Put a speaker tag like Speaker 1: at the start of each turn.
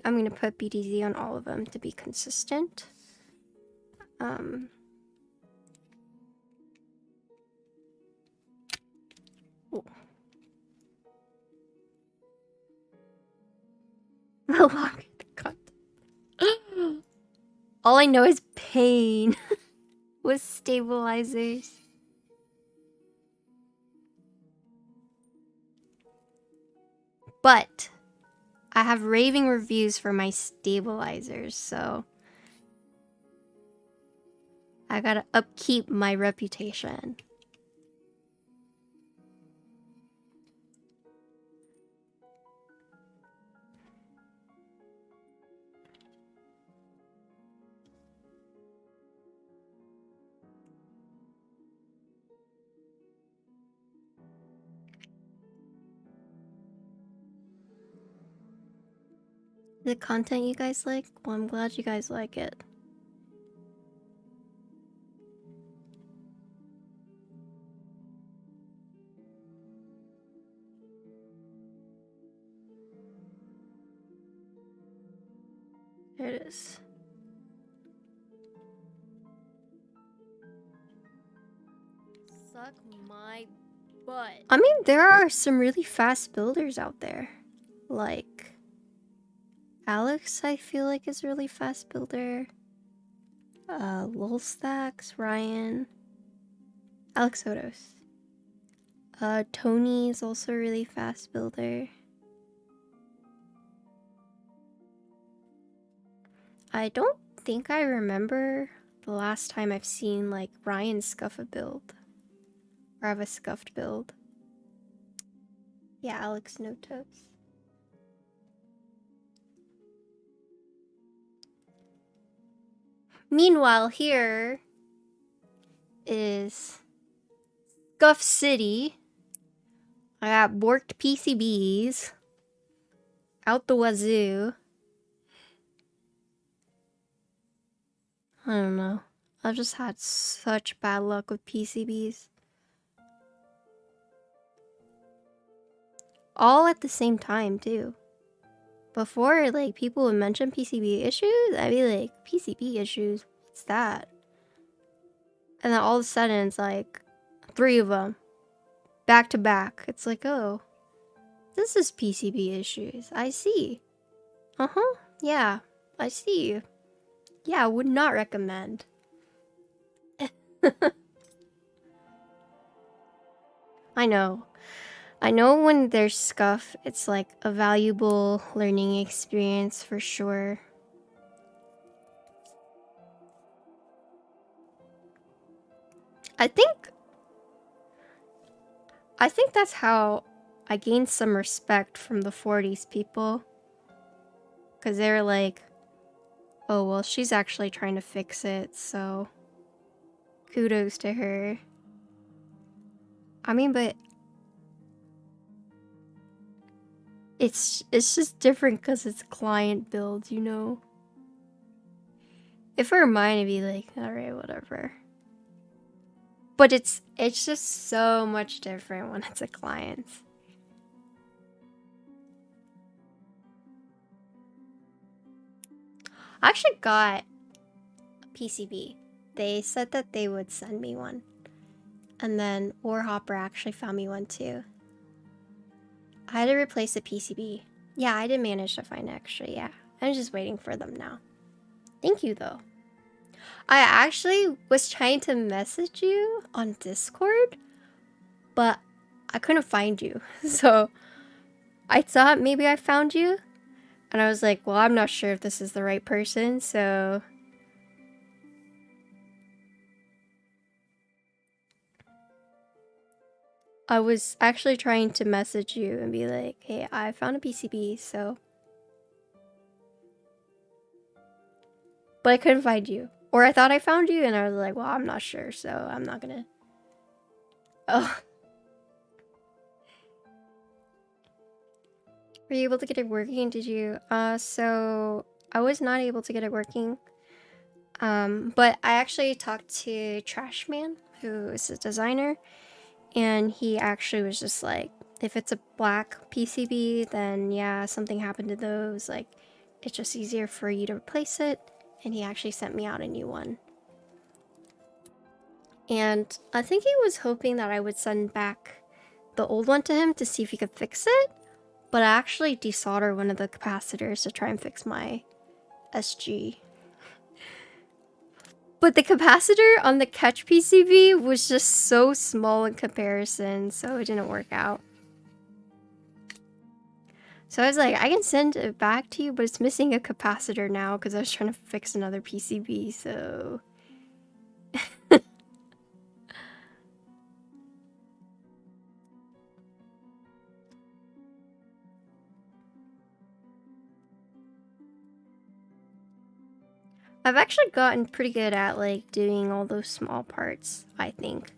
Speaker 1: I'm gonna put BDZ on all of them to be consistent. Oh. The longer the content. All I know is pain with stabilizers. But I have raving reviews for my stabilizers, so I gotta upkeep my reputation. The content you guys like? Well, I'm glad you guys like it. There it is. Suck my butt. I mean, there are some really fast builders out there. Like Alex, I feel like, is a really fast builder. Lulstacks, Ryan, Alex Odos. Tony is also a really fast builder. I don't think I remember the last time I've seen like Ryan scuff a build. Or have a scuffed build. Yeah, Alex Notos. Meanwhile, here is Scuff City. I got borked PCBs out the wazoo. I don't know. I've just had such bad luck with PCBs. All at the same time, too. Before, like, people would mention PCB issues, I'd be like, PCB issues? What's that? And then all of a sudden, it's like 3 of them. Back to back. It's like, oh, this is PCB issues. I see. Uh-huh. Yeah, I see. Yeah, would not recommend. I know. I know when there's scuff, it's like a valuable learning experience for sure. I think that's how I gained some respect from the 40s people. Because they were like, oh, well, she's actually trying to fix it, so kudos to her. I mean, but it's just different because it's client build, you know? If it were mine, it'd be like, alright, whatever. But it's just so much different when it's a client. I actually got a PCB. They said that they would send me one. And then Warhopper actually found me one too. I had to replace a PCB. Yeah, I did manage to find extra, yeah. I'm just waiting for them now. Thank you though. I actually was trying to message you on Discord, but I couldn't find you. So I thought maybe I found you. And I was like, well, I'm not sure if this is the right person, so... I was actually trying to message you and be like, hey, I found a PCB, so... But I couldn't find you. Or I thought I found you, and I was like, well, I'm not sure, so I'm not gonna... Oh. Were you able to get it working? Did you? So... I was not able to get it working. But I actually talked to Trashman, who is a designer, and he actually was just like, if it's a black PCB, then yeah, something happened to those. Like, it's just easier for you to replace it, and he actually sent me out a new one. And I think he was hoping that I would send back the old one to him to see if he could fix it, but I actually desoldered one of the capacitors to try and fix my SG. But the capacitor on the catch PCB was just so small in comparison, so it didn't work out. So I was like, I can send it back to you, but it's missing a capacitor now because I was trying to fix another PCB, so... I've actually gotten pretty good at, like, doing all those small parts, I think.